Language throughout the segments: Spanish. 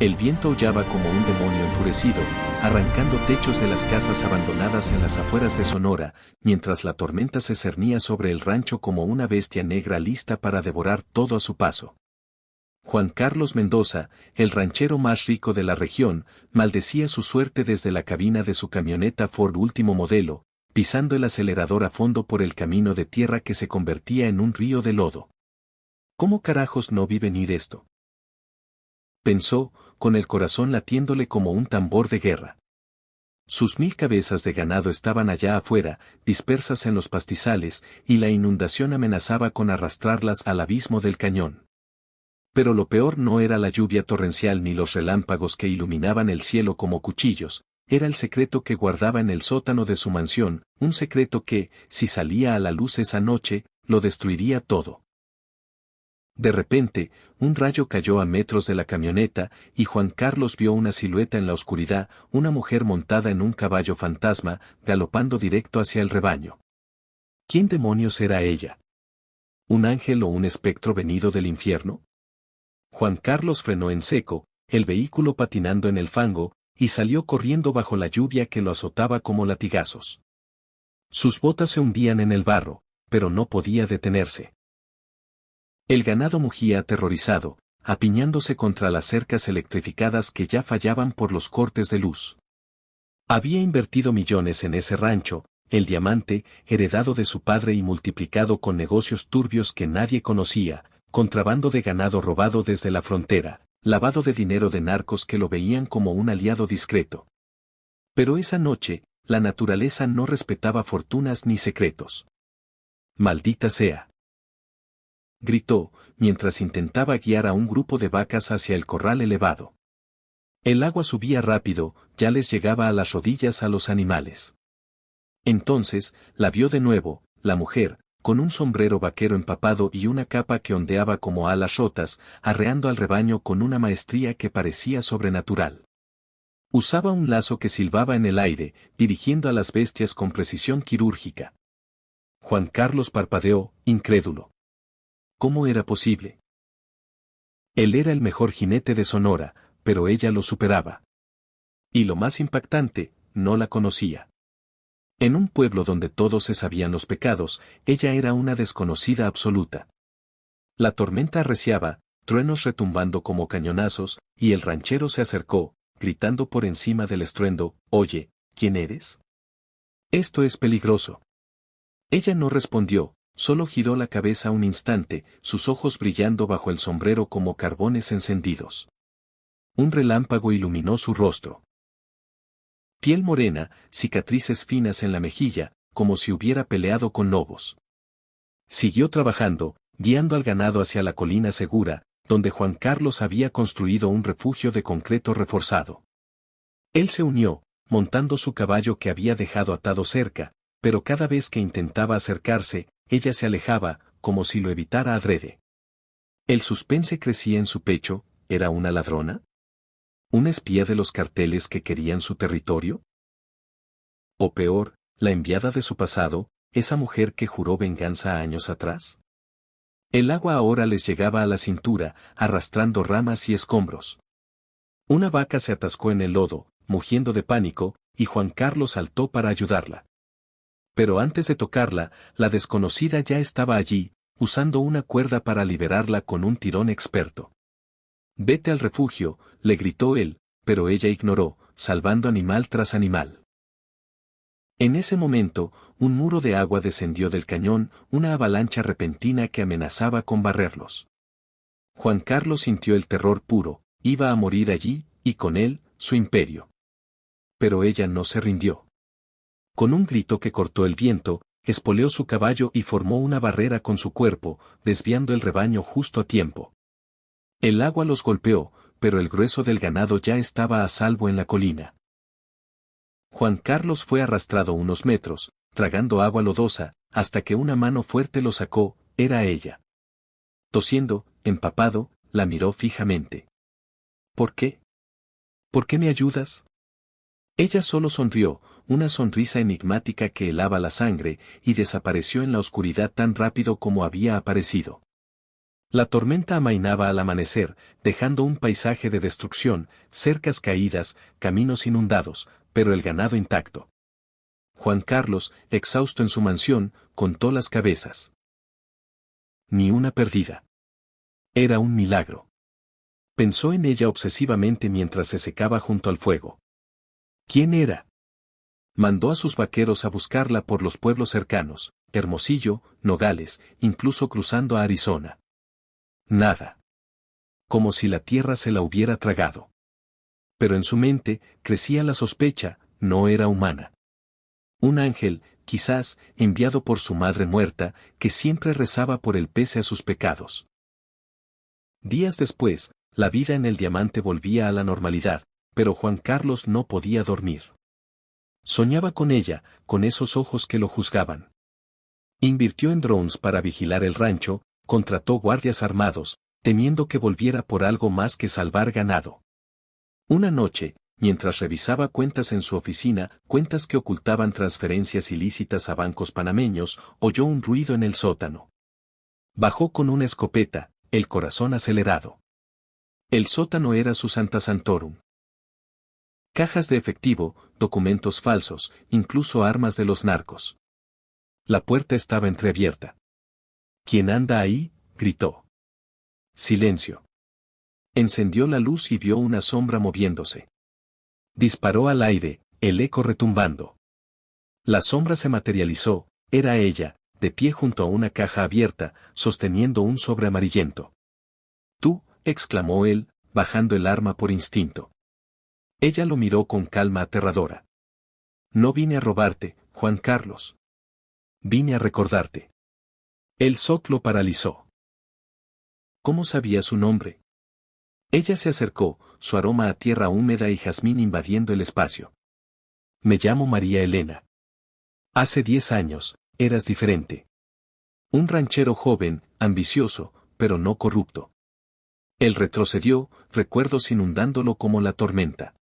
El viento aullaba como un demonio enfurecido, arrancando techos de las casas abandonadas en las afueras de Sonora, mientras la tormenta se cernía sobre el rancho como una bestia negra lista para devorar todo a su paso. Juan Carlos Mendoza, el ranchero más rico de la región, maldecía su suerte desde la cabina de su camioneta Ford último modelo, pisando el acelerador a fondo por el camino de tierra que se convertía en un río de lodo. ¿Cómo carajos no vi venir esto?, pensó, con el corazón latiéndole como un tambor de guerra. Sus 1000 cabezas de ganado estaban allá afuera, dispersas en los pastizales, y la inundación amenazaba con arrastrarlas al abismo del cañón. Pero lo peor no era la lluvia torrencial ni los relámpagos que iluminaban el cielo como cuchillos, era el secreto que guardaba en el sótano de su mansión, un secreto que, si salía a la luz esa noche, lo destruiría todo. De repente, un rayo cayó a metros de la camioneta, y Juan Carlos vio una silueta en la oscuridad, una mujer montada en un caballo fantasma, galopando directo hacia el rebaño. ¿Quién demonios era ella? ¿Un ángel o un espectro venido del infierno? Juan Carlos frenó en seco, el vehículo patinando en el fango, y salió corriendo bajo la lluvia que lo azotaba como latigazos. Sus botas se hundían en el barro, pero no podía detenerse. El ganado mugía aterrorizado, apiñándose contra las cercas electrificadas que ya fallaban por los cortes de luz. Había invertido millones en ese rancho, el diamante, heredado de su padre y multiplicado con negocios turbios que nadie conocía, contrabando de ganado robado desde la frontera, lavado de dinero de narcos que lo veían como un aliado discreto. Pero esa noche, la naturaleza no respetaba fortunas ni secretos. ¡Maldita sea!, gritó, mientras intentaba guiar a un grupo de vacas hacia el corral elevado. El agua subía rápido, ya les llegaba a las rodillas a los animales. Entonces, la vio de nuevo, la mujer, con un sombrero vaquero empapado y una capa que ondeaba como alas rotas, arreando al rebaño con una maestría que parecía sobrenatural. Usaba un lazo que silbaba en el aire, dirigiendo a las bestias con precisión quirúrgica. Juan Carlos parpadeó, incrédulo. ¿Cómo era posible? Él era el mejor jinete de Sonora, pero ella lo superaba. Y lo más impactante, no la conocía. En un pueblo donde todos se sabían los pecados, ella era una desconocida absoluta. La tormenta arreciaba, truenos retumbando como cañonazos, y el ranchero se acercó, gritando por encima del estruendo, «Oye, ¿quién eres? Esto es peligroso». Ella no respondió, solo giró la cabeza un instante, sus ojos brillando bajo el sombrero como carbones encendidos. Un relámpago iluminó su rostro. Piel morena, cicatrices finas en la mejilla, como si hubiera peleado con lobos. Siguió trabajando, guiando al ganado hacia la colina segura, donde Juan Carlos había construido un refugio de concreto reforzado. Él se unió, montando su caballo que había dejado atado cerca, pero cada vez que intentaba acercarse, ella se alejaba, como si lo evitara adrede. El suspense crecía en su pecho, ¿era una ladrona? ¿Un espía de los carteles que querían su territorio? O peor, la enviada de su pasado, esa mujer que juró venganza años atrás. El agua ahora les llegaba a la cintura, arrastrando ramas y escombros. Una vaca se atascó en el lodo, mugiendo de pánico, y Juan Carlos saltó para ayudarla. Pero antes de tocarla, la desconocida ya estaba allí, usando una cuerda para liberarla con un tirón experto. «Vete al refugio», le gritó él, pero ella ignoró, salvando animal tras animal. En ese momento, un muro de agua descendió del cañón, una avalancha repentina que amenazaba con barrerlos. Juan Carlos sintió el terror puro, iba a morir allí, y con él, su imperio. Pero ella no se rindió. Con un grito que cortó el viento, espoleó su caballo y formó una barrera con su cuerpo, desviando el rebaño justo a tiempo. El agua los golpeó, pero el grueso del ganado ya estaba a salvo en la colina. Juan Carlos fue arrastrado unos metros, tragando agua lodosa, hasta que una mano fuerte lo sacó, era ella. Tosiendo, empapado, la miró fijamente. «¿Por qué? ¿Por qué me ayudas?» Ella solo sonrió, una sonrisa enigmática que helaba la sangre, y desapareció en la oscuridad tan rápido como había aparecido. La tormenta amainaba al amanecer, dejando un paisaje de destrucción, cercas caídas, caminos inundados, pero el ganado intacto. Juan Carlos, exhausto en su mansión, contó las cabezas. Ni una perdida. Era un milagro. Pensó en ella obsesivamente mientras se secaba junto al fuego. ¿Quién era? Mandó a sus vaqueros a buscarla por los pueblos cercanos, Hermosillo, Nogales, incluso cruzando a Arizona. Nada. Como si la tierra se la hubiera tragado. Pero en su mente crecía la sospecha, no era humana. Un ángel, quizás, enviado por su madre muerta, que siempre rezaba por él pese a sus pecados. Días después, la vida en el Diamante volvía a la normalidad, pero Juan Carlos no podía dormir. Soñaba con ella, con esos ojos que lo juzgaban. Invirtió en drones para vigilar el rancho, contrató guardias armados, temiendo que volviera por algo más que salvar ganado. Una noche, mientras revisaba cuentas en su oficina, cuentas que ocultaban transferencias ilícitas a bancos panameños, oyó un ruido en el sótano. Bajó con una escopeta, el corazón acelerado. El sótano era su Santa Santorum. Cajas de efectivo, documentos falsos, incluso armas de los narcos. La puerta estaba entreabierta. ¿Quién anda ahí?, gritó. Silencio. Encendió la luz y vio una sombra moviéndose. Disparó al aire, el eco retumbando. La sombra se materializó, era ella, de pie junto a una caja abierta, sosteniendo un sobre amarillento. «Tú», exclamó él, bajando el arma por instinto. Ella lo miró con calma aterradora. «No vine a robarte, Juan Carlos. Vine a recordarte». El shock lo paralizó. ¿Cómo sabía su nombre? Ella se acercó, su aroma a tierra húmeda y jazmín invadiendo el espacio. «Me llamo María Elena. Hace 10 años, eras diferente. Un ranchero joven, ambicioso, pero no corrupto». Él retrocedió, recuerdos inundándolo como la tormenta.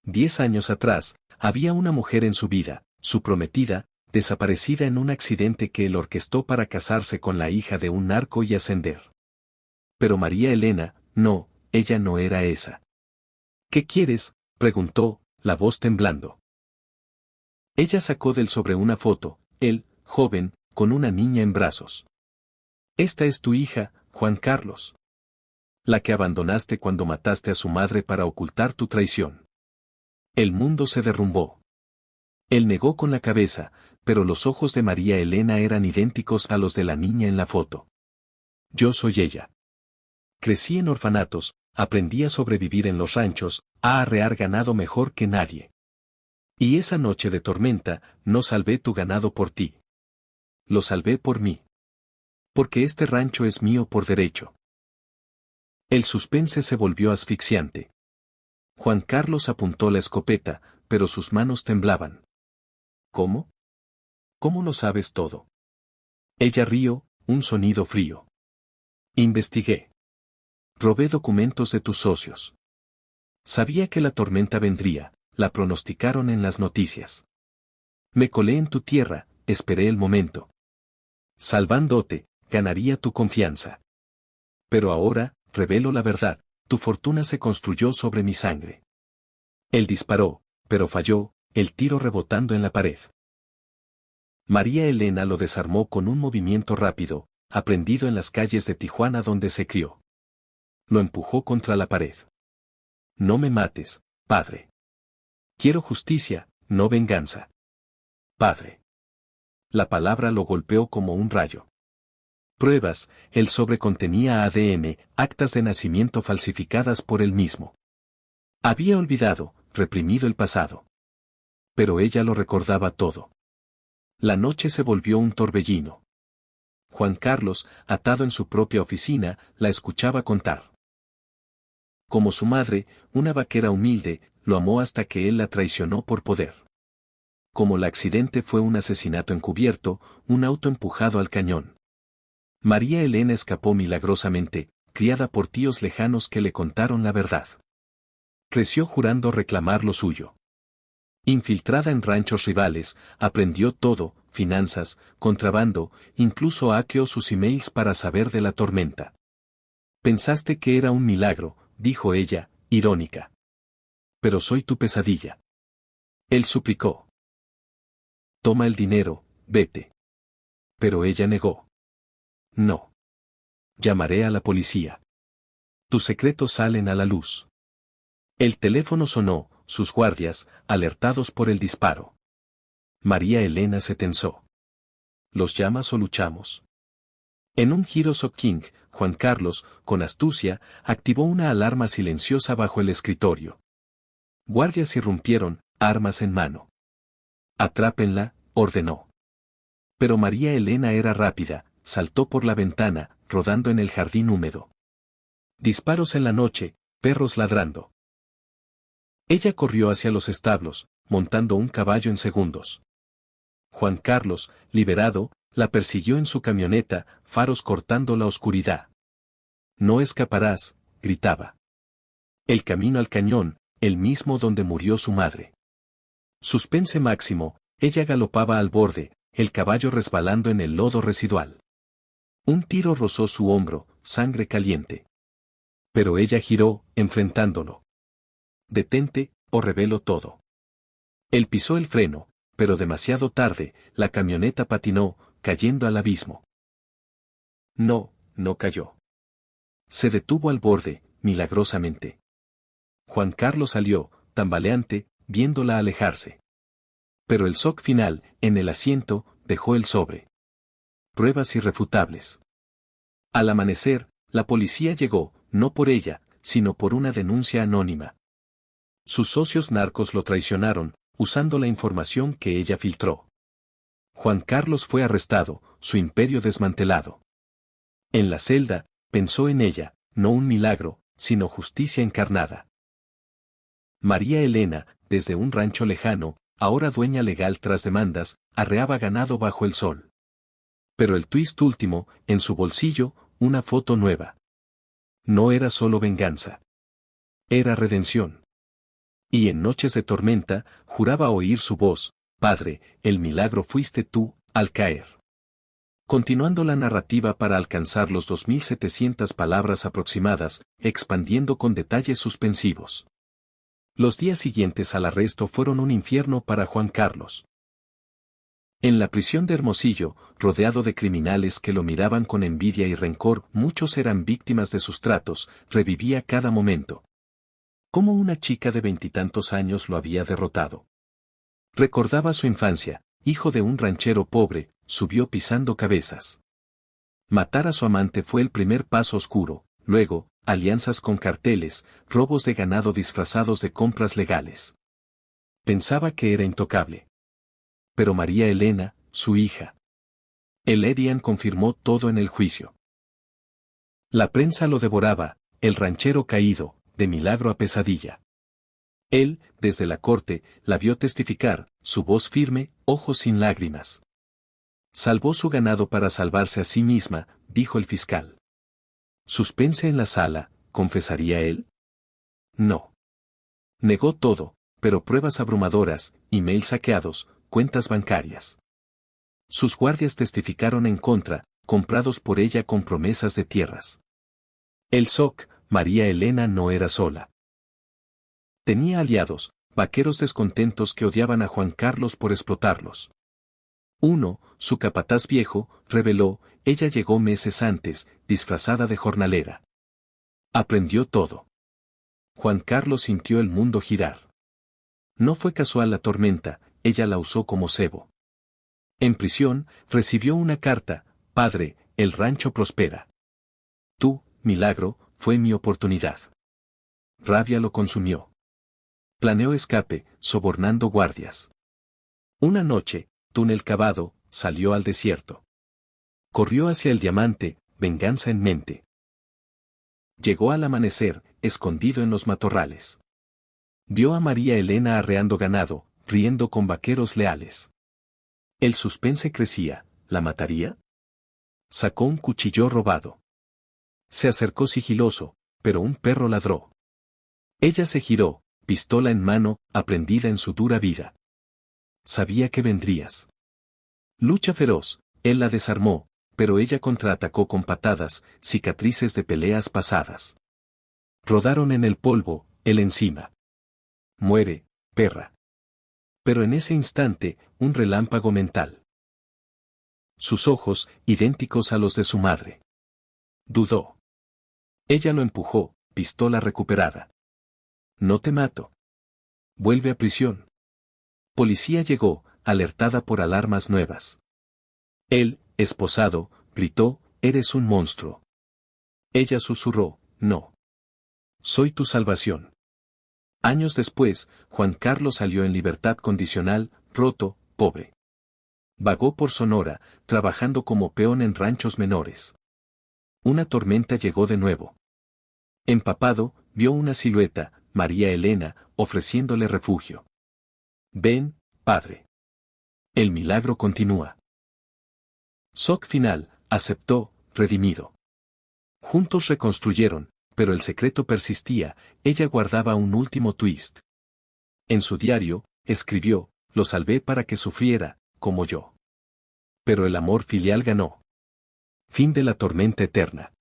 10 años atrás, había una mujer en su vida, su prometida, desaparecida en un accidente que él orquestó para casarse con la hija de un narco y ascender. Pero María Elena, no, ella no era esa. «¿Qué quieres?», preguntó, la voz temblando. Ella sacó del sobre una foto, él, joven, con una niña en brazos. «Esta es tu hija, Juan Carlos. La que abandonaste cuando mataste a su madre para ocultar tu traición». El mundo se derrumbó. Él negó con la cabeza, pero los ojos de María Elena eran idénticos a los de la niña en la foto. «Yo soy ella. Crecí en orfanatos, aprendí a sobrevivir en los ranchos, a arrear ganado mejor que nadie. Y esa noche de tormenta, no salvé tu ganado por ti. Lo salvé por mí. Porque este rancho es mío por derecho». El suspense se volvió asfixiante. Juan Carlos apuntó la escopeta, pero sus manos temblaban. «¿Cómo? ¿Cómo lo sabes todo?». Ella rió, un sonido frío. «Investigué. Robé documentos de tus socios. Sabía que la tormenta vendría, la pronosticaron en las noticias. Me colé en tu tierra, esperé el momento. Salvándote, ganaría tu confianza. Pero ahora, revelo la verdad, tu fortuna se construyó sobre mi sangre». Él disparó, pero falló, el tiro rebotando en la pared. María Elena lo desarmó con un movimiento rápido, aprendido en las calles de Tijuana donde se crió. Lo empujó contra la pared. «No me mates, padre. Quiero justicia, no venganza. Padre». La palabra lo golpeó como un rayo. Pruebas, el sobre contenía ADN, actas de nacimiento falsificadas por él mismo. Había olvidado, reprimido el pasado. Pero ella lo recordaba todo. La noche se volvió un torbellino. Juan Carlos, atado en su propia oficina, la escuchaba contar. Como su madre, una vaquera humilde, lo amó hasta que él la traicionó por poder. Como el accidente fue un asesinato encubierto, un auto empujado al cañón. María Elena escapó milagrosamente, criada por tíos lejanos que le contaron la verdad. Creció jurando reclamar lo suyo. Infiltrada en ranchos rivales, aprendió todo, finanzas, contrabando, incluso hackeó sus emails para saber de la tormenta. Pensaste que era un milagro, dijo ella, irónica. Pero soy tu pesadilla. Él suplicó. Toma el dinero, vete. Pero ella negó. No. Llamaré a la policía. Tus secretos salen a la luz. El teléfono sonó, sus guardias, alertados por el disparo. María Elena se tensó. ¿Los llamas o luchamos? En un giro King, Juan Carlos, con astucia, activó una alarma silenciosa bajo el escritorio. Guardias irrumpieron, armas en mano. Atrápenla, ordenó. Pero María Elena era rápida, saltó por la ventana, rodando en el jardín húmedo. Disparos en la noche, perros ladrando. Ella corrió hacia los establos, montando un caballo en segundos. Juan Carlos, liberado, la persiguió en su camioneta, faros cortando la oscuridad. No escaparás, gritaba. El camino al cañón, el mismo donde murió su madre. Suspense máximo, ella galopaba al borde, el caballo resbalando en el lodo residual. Un tiro rozó su hombro, sangre caliente. Pero ella giró, enfrentándolo. Detente, o revelo todo. Él pisó el freno, pero demasiado tarde, la camioneta patinó, cayendo al abismo. No, no cayó. Se detuvo al borde, milagrosamente. Juan Carlos salió, tambaleante, viéndola alejarse. Pero el shock final, en el asiento, dejó el sobre. Pruebas irrefutables. Al amanecer, la policía llegó, no por ella, sino por una denuncia anónima. Sus socios narcos lo traicionaron, usando la información que ella filtró. Juan Carlos fue arrestado, su imperio desmantelado. En la celda, pensó en ella, no un milagro, sino justicia encarnada. María Elena, desde un rancho lejano, ahora dueña legal tras demandas, arreaba ganado bajo el sol. Pero el twist último, en su bolsillo, una foto nueva. No era solo venganza. Era redención. Y en noches de tormenta, juraba oír su voz: Padre, el milagro fuiste tú, al caer. Continuando la narrativa para alcanzar los 2700 palabras aproximadas, expandiendo con detalles suspensivos. Los días siguientes al arresto fueron un infierno para Juan Carlos. En la prisión de Hermosillo, rodeado de criminales que lo miraban con envidia y rencor, muchos eran víctimas de sus tratos, revivía cada momento. Cómo una chica de 20 años lo había derrotado. Recordaba su infancia, hijo de un ranchero pobre, subió pisando cabezas. Matar a su amante fue el primer paso oscuro, luego, alianzas con carteles, robos de ganado disfrazados de compras legales. Pensaba que era intocable. Pero María Elena, su hija. El Edian confirmó todo en el juicio. La prensa lo devoraba, el ranchero caído, de milagro a pesadilla. Él, desde la corte, la vio testificar, su voz firme, ojos sin lágrimas. Salvó su ganado para salvarse a sí misma, dijo el fiscal. Suspense en la sala, ¿confesaría él? No. Negó todo, pero pruebas abrumadoras, emails saqueados, cuentas bancarias. Sus guardias testificaron en contra, comprados por ella con promesas de tierras. El SOC, María Elena no era sola. Tenía aliados, vaqueros descontentos que odiaban a Juan Carlos por explotarlos. Uno, su capataz viejo, reveló, ella llegó meses antes, disfrazada de jornalera. Aprendió todo. Juan Carlos sintió el mundo girar. No fue casual la tormenta, ella la usó como cebo. En prisión, recibió una carta: Padre, el rancho prospera. Tú, milagro, fue mi oportunidad. Rabia lo consumió. Planeó escape, sobornando guardias. Una noche, túnel cavado, salió al desierto. Corrió hacia el diamante, venganza en mente. Llegó al amanecer, escondido en los matorrales. Vio a María Elena arreando ganado, riendo con vaqueros leales. El suspense crecía, ¿la mataría? Sacó un cuchillo robado. Se acercó sigiloso, pero un perro ladró. Ella se giró, pistola en mano, aprendida en su dura vida. Sabía que vendrías. Lucha feroz, él la desarmó, pero ella contraatacó con patadas, cicatrices de peleas pasadas. Rodaron en el polvo, él encima. Muere, perra. Pero en ese instante, un relámpago mental. Sus ojos, idénticos a los de su madre. Dudó. Ella lo empujó, pistola recuperada. No te mato. Vuelve a prisión. Policía llegó, alertada por alarmas nuevas. Él, esposado, gritó, eres un monstruo. Ella susurró, no. Soy tu salvación. Años después, Juan Carlos salió en libertad condicional, roto, pobre. Vagó por Sonora, trabajando como peón en ranchos menores. Una tormenta llegó de nuevo. Empapado, vio una silueta, María Elena, ofreciéndole refugio. Ven, padre. El milagro continúa. Shock final, aceptó, redimido. Juntos reconstruyeron, pero el secreto persistía, ella guardaba un último twist. En su diario, escribió, lo salvé para que sufriera, como yo. Pero el amor filial ganó. Fin de la tormenta eterna.